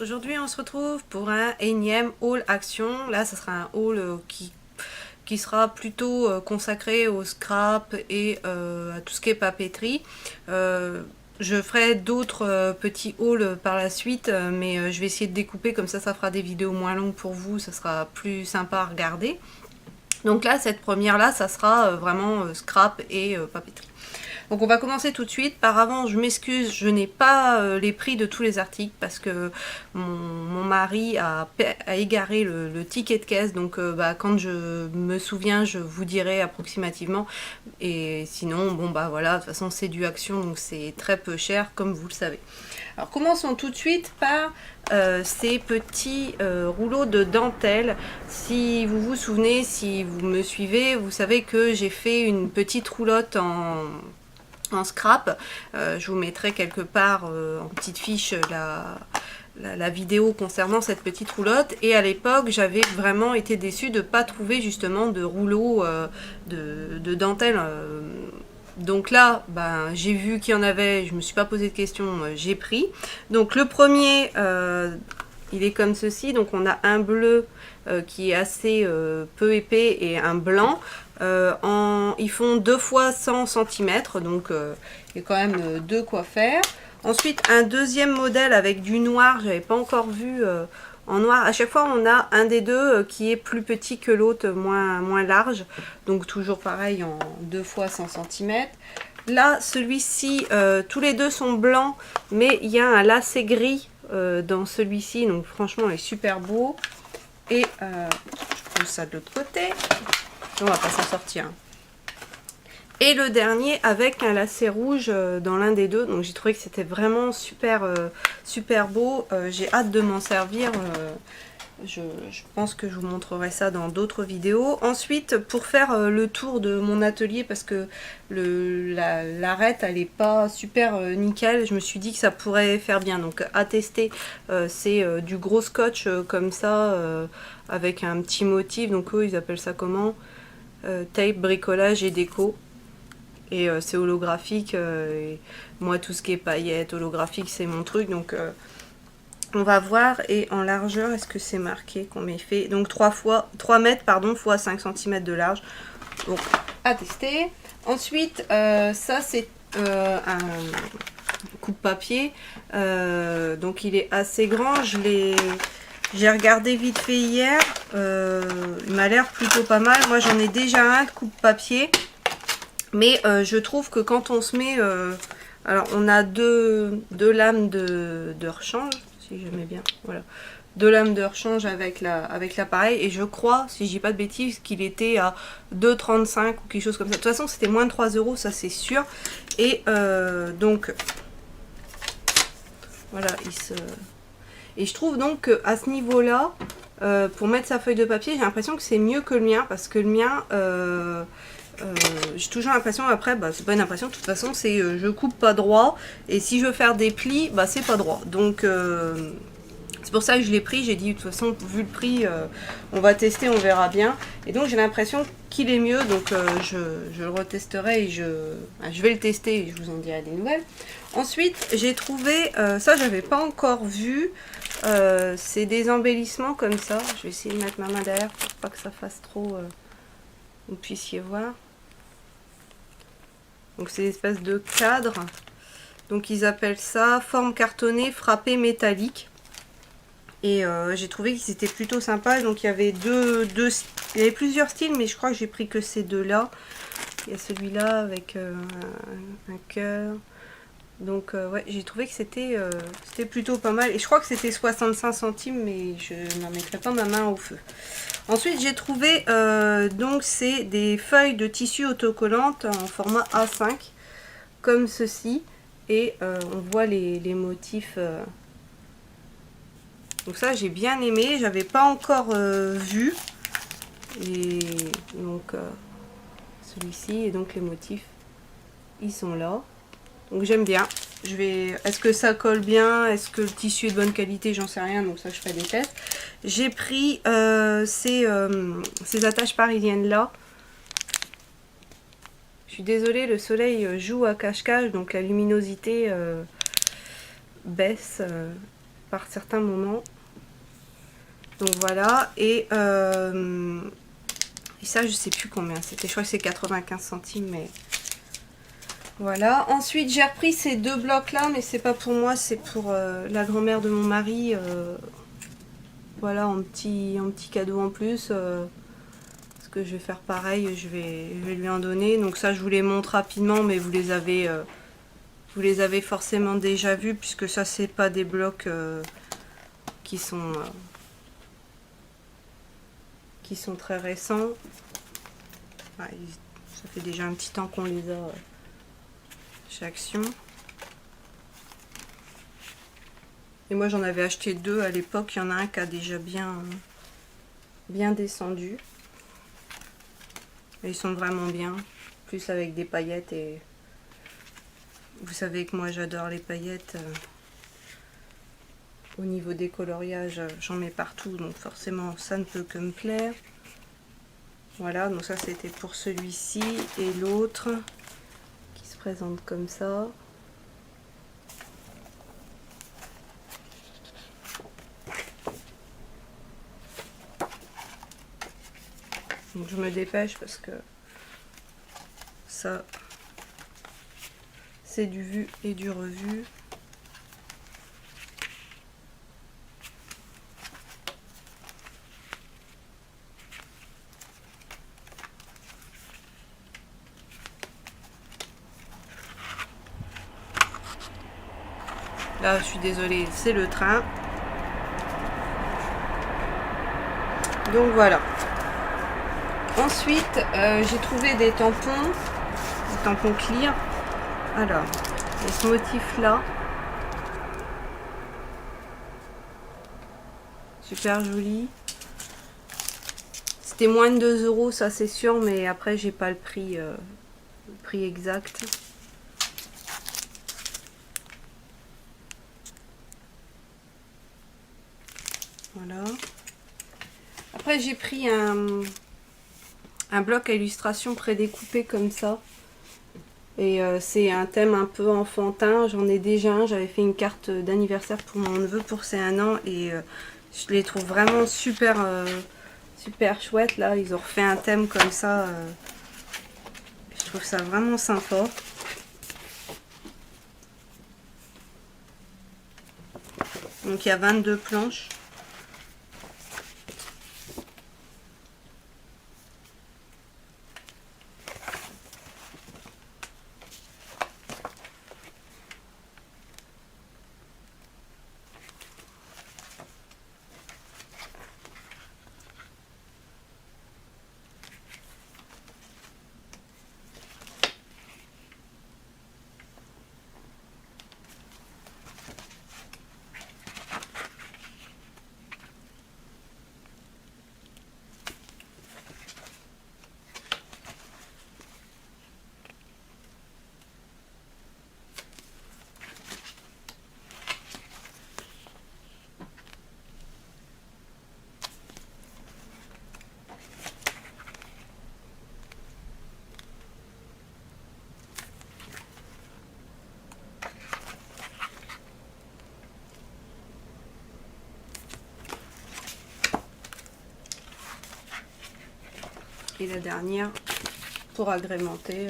aujourd'hui on se retrouve pour un énième haul action. Là ça sera un haul qui sera plutôt consacré au scrap et à tout ce qui est papeterie. Je ferai d'autres petits hauls par la suite, mais je vais essayer de découper comme ça fera des vidéos moins longues pour vous, ça sera plus sympa à regarder. Donc là, cette première-là, ça sera vraiment scrap et papeterie. Donc on va commencer tout de suite. Par avant, je m'excuse, je n'ai pas les prix de tous les articles parce que mon mari a égaré le ticket de caisse. Donc quand je me souviens, je vous dirai approximativement. Et sinon, bon bah voilà, de toute façon c'est du Action, donc c'est très peu cher comme vous le savez. Alors commençons tout de suite par ces petits rouleaux de dentelle. Si vous vous souvenez, si vous me suivez, vous savez que j'ai fait une petite roulotte en scrap. Je vous mettrai quelque part en petite fiche la vidéo concernant cette petite roulotte, et à l'époque j'avais vraiment été déçue de ne pas trouver justement de rouleau de dentelle. Donc là, j'ai vu qu'il y en avait, je me suis pas posé de questions, j'ai pris. Donc le premier, il est comme ceci. Donc on a un bleu qui est assez peu épais et un blanc. Ils font 2 fois 100 cm, donc il y a quand même de quoi faire. Ensuite, un deuxième modèle avec du noir, j'avais pas encore vu en noir. À chaque fois, on a un des deux qui est plus petit que l'autre, moins large. Donc toujours pareil en 2 fois 100 cm. Là, celui-ci, tous les deux sont blancs, mais il y a un lacet gris dans celui-ci. Donc franchement, il est super beau. Et je pose ça de l'autre côté. On va pas s'en sortir. Et le dernier avec un lacet rouge dans l'un des deux. Donc j'ai trouvé que c'était vraiment super beau. J'ai hâte de m'en servir. Je pense que je vous montrerai ça dans d'autres vidéos. Ensuite, pour faire le tour de mon atelier, parce que l'arête elle est pas super nickel, je me suis dit que ça pourrait faire bien. Donc à tester, c'est du gros scotch comme ça, avec un petit motif. Donc eux ils appellent ça comment? Tape, bricolage et déco. Et c'est holographique. Et moi tout ce qui est paillettes, holographique, c'est mon truc. Donc on va voir. Et en largeur, est-ce que c'est marqué combien il fait? Donc 3 mètres pardon, fois 5 cm de large. Donc à tester. Ensuite, ça c'est un coupe-papier. Donc il est assez grand. J'ai regardé vite fait hier. Il m'a l'air plutôt pas mal. Moi j'en ai déjà un de coupe-papier. Mais je trouve que quand on se met... alors on a deux lames de rechange. Si je mets bien, voilà, 2 lames de rechange avec l'appareil, et je crois, si je dis pas de bêtises, qu'il était à 2,35 ou quelque chose comme ça. De toute façon c'était moins de 3 €, ça c'est sûr. Et donc voilà, et je trouve donc qu'à ce niveau là, pour mettre sa feuille de papier, j'ai l'impression que c'est mieux que le mien, parce que le mien j'ai toujours l'impression, après c'est pas une impression, de toute façon c'est je coupe pas droit, et si je veux faire des plis, c'est pas droit. Donc c'est pour ça que je l'ai pris. J'ai dit de toute façon vu le prix, on va tester, on verra bien. Et donc j'ai l'impression qu'il est mieux, donc je le retesterai, et je vais le tester et je vous en dirai des nouvelles. Ensuite j'ai trouvé, ça j'avais pas encore vu, c'est des embellissements comme ça. Je vais essayer de mettre ma main derrière pour pas que ça fasse trop, vous puissiez voir. Donc c'est une espèce de cadre. Donc ils appellent ça forme cartonnée frappée métallique. Et j'ai trouvé qu'ils étaient plutôt sympas. Donc il y avait il y avait plusieurs styles, mais je crois que j'ai pris que ces deux-là. Il y a celui-là avec un cœur. Donc ouais, j'ai trouvé que c'était plutôt pas mal. Et je crois que c'était 65 centimes, mais je n'en mettrai pas ma main au feu. Ensuite j'ai trouvé, donc c'est des feuilles de tissu autocollantes en format A5, comme ceci. Et on voit les motifs. Donc ça j'ai bien aimé, j'avais pas encore vu. Et donc celui-ci, et donc les motifs, ils sont là. Donc j'aime bien. Est-ce que ça colle bien? Est-ce que le tissu est de bonne qualité? J'en sais rien, donc ça je ferai des tests. J'ai pris ces attaches parisiennes là. Je suis désolée, le soleil joue à cache-cache, donc la luminosité baisse. par certains moments. Donc voilà, et ça je sais plus combien c'était, je crois que c'est 95 centimes, mais voilà. Ensuite j'ai repris ces deux blocs là, mais c'est pas pour moi, c'est pour la grand-mère de mon mari. Voilà, en petit cadeau en plus. Parce que je vais faire pareil, je vais lui en donner. Donc ça je vous les montre rapidement, mais vous les avez forcément déjà vus, puisque ça c'est pas des blocs qui sont très récents. Ouais, ça fait déjà un petit temps qu'on les a chez Action. Et moi j'en avais acheté deux à l'époque, il y en a un qui a déjà bien descendu. Et ils sont vraiment bien, plus avec des paillettes, et vous savez que moi j'adore les paillettes. Au niveau des coloriages, j'en mets partout, donc forcément ça ne peut que me plaire. Voilà, donc ça c'était pour celui-ci, et l'autre qui se présente comme ça. Donc je me dépêche parce que ça c'est du vu et du revu. Là je suis désolée, c'est le train. Donc voilà. Ensuite j'ai trouvé des tampons clear. Alors, il y a ce motif là, super joli. C'était moins de 2 €, ça c'est sûr, mais après j'ai pas le prix exact. Voilà. Après j'ai pris un bloc à illustration prédécoupé comme ça. Et c'est un thème un peu enfantin, j'en ai déjà un, j'avais fait une carte d'anniversaire pour mon neveu pour ses 1 an, et je les trouve vraiment super chouettes. Là ils ont refait un thème comme ça, je trouve ça vraiment sympa. Donc il y a 22 planches. Et la dernière pour agrémenter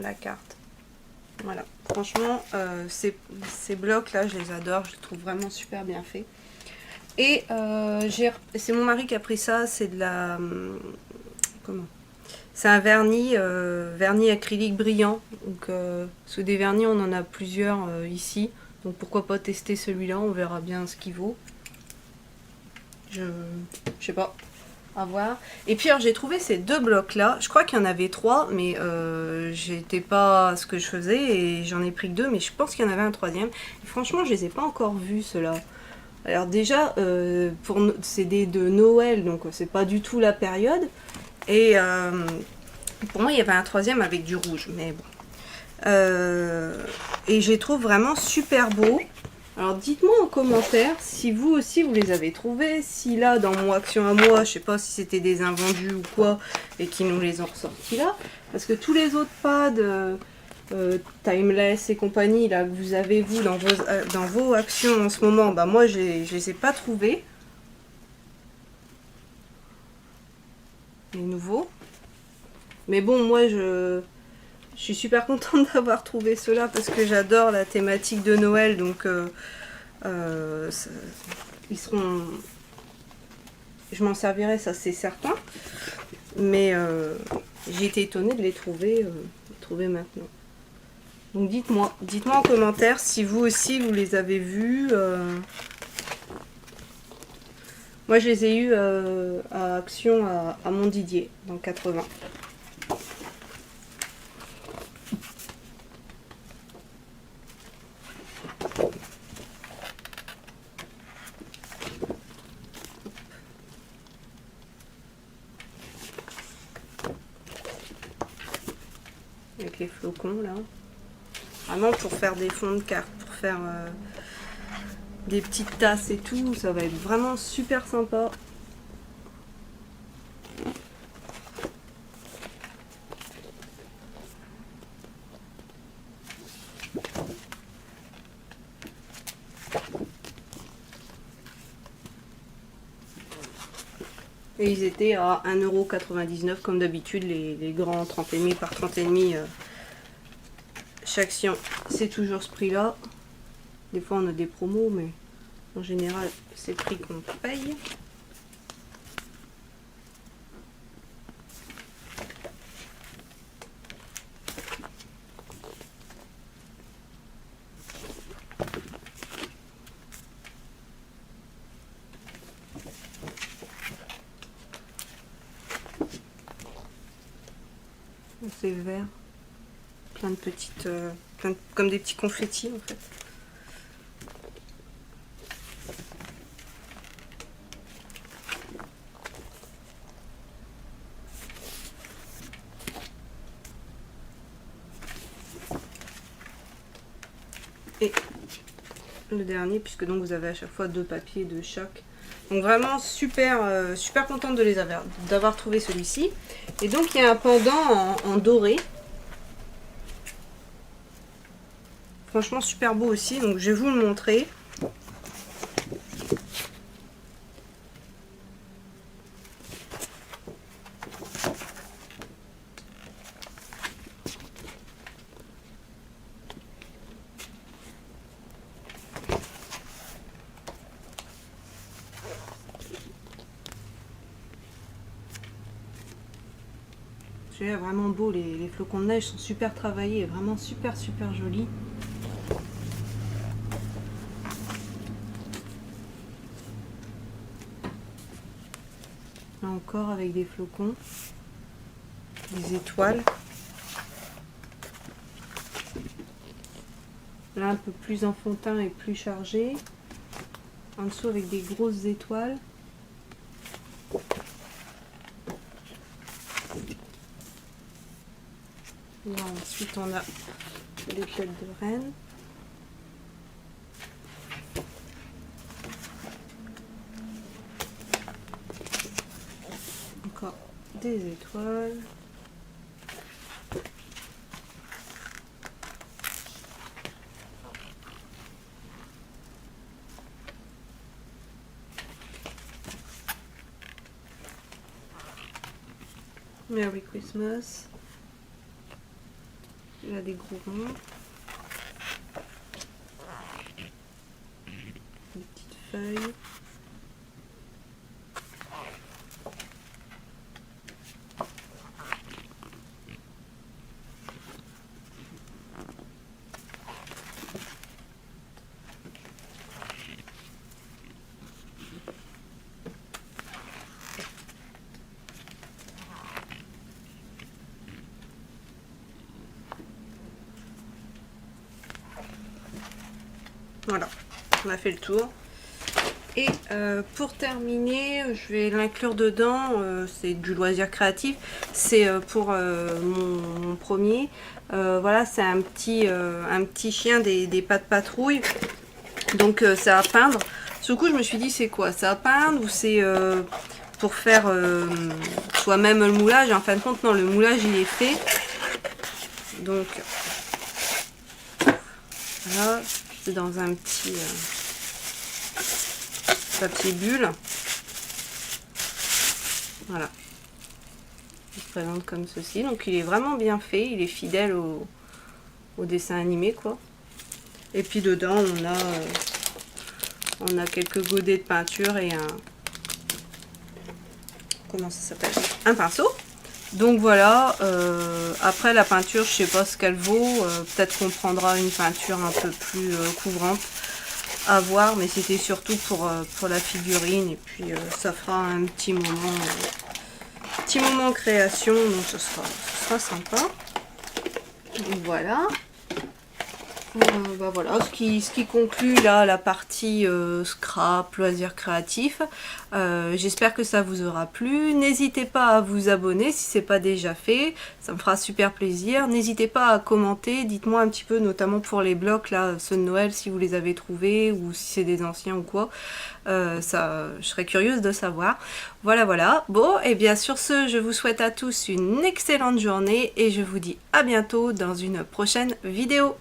la carte. Voilà, franchement ces blocs là je les adore, je les trouve vraiment super bien faits. Et c'est mon mari qui a pris ça, c'est de la c'est un vernis acrylique brillant. Donc parce que des vernis on en a plusieurs ici, donc pourquoi pas tester celui-là, on verra bien ce qu'il vaut. Je sais pas, à voir. Et puis alors j'ai trouvé ces deux blocs là, je crois qu'il y en avait 3, mais j'étais pas à ce que je faisais et j'en ai pris que 2, mais je pense qu'il y en avait un troisième. Et franchement je les ai pas encore vus ceux-là. Alors déjà c'est des de Noël, donc c'est pas du tout la période. Et pour moi il y avait un troisième avec du rouge, mais bon. Et je les trouve vraiment super beaux. Alors dites-moi en commentaire si vous aussi vous les avez trouvés, si là dans mon action à moi, je sais pas si c'était des invendus ou quoi, et qui nous les ont ressortis là, parce que tous les autres pads Timeless et compagnie là, que vous avez vous dans vos actions en ce moment, bah moi je les ai pas trouvés. Les nouveaux. Mais bon, moi je suis super contente d'avoir trouvé ceux-là parce que j'adore la thématique de Noël, donc ils seront... Je m'en servirai, ça c'est certain. Mais j'ai été étonnée de les trouver maintenant. Donc dites-moi en commentaire si vous aussi vous les avez vus. Moi je les ai eus à Action à Montdidier dans 80. Avec les flocons là. Vraiment pour faire des fonds de cartes, pour faire des petites tasses et tout, ça va être vraiment super sympa. Et ils étaient à 1,99 € comme d'habitude, les grands 30,5 par 30,5. Chaque action, c'est toujours ce prix-là. Des fois on a des promos, mais en général c'est le prix qu'on paye. C'est vert, plein de petites, comme des petits confettis en fait. Et le dernier, puisque donc vous avez à chaque fois 2 papiers de chaque. Donc vraiment super, super contente de d'avoir trouvé celui-ci. Et donc il y a un pendant en doré. Franchement super beau aussi, donc je vais vous le montrer. Celui-là est vraiment beau, les flocons de neige sont super travaillés, vraiment super jolis. Là encore avec des flocons, des étoiles. Là un peu plus enfantin et plus chargé. En dessous avec des grosses étoiles. Là, ensuite on a les têtes de reine. Encore des étoiles. Merry Christmas. Il a des gros ronds. Des petites feuilles. Voilà, on a fait le tour. Et pour terminer, je vais l'inclure dedans, c'est du loisir créatif, c'est pour mon premier. Voilà, c'est un petit chien des pas de patrouille, donc c'est à peindre. Ce coup je me suis dit c'est quoi, c'est à peindre ou c'est pour faire soi-même le moulage. En fin de compte non, le moulage il est fait, donc Voilà, c'est dans un petit papier bulle. Voilà. Il se présente comme ceci. Donc il est vraiment bien fait, il est fidèle au dessin animé, quoi. Et puis dedans, on a quelques godets de peinture et un... Comment ça s'appelle? Un pinceau. Donc voilà, après la peinture, je sais pas ce qu'elle vaut. Peut-être qu'on prendra une peinture un peu plus couvrante. À voir, mais c'était surtout pour la figurine. Et puis ça fera un petit moment création, donc ce sera sympa. Voilà. Bah voilà, ce qui conclut là la partie scrap, loisirs créatifs. J'espère que ça vous aura plu. N'hésitez pas à vous abonner si c'est pas déjà fait, ça me fera super plaisir. N'hésitez pas à commenter, dites-moi un petit peu, notamment pour les blocs là, ceux de Noël, si vous les avez trouvés ou si c'est des anciens ou quoi. Je serais curieuse de savoir. Voilà. Bon, et bien sur ce, je vous souhaite à tous une excellente journée et je vous dis à bientôt dans une prochaine vidéo.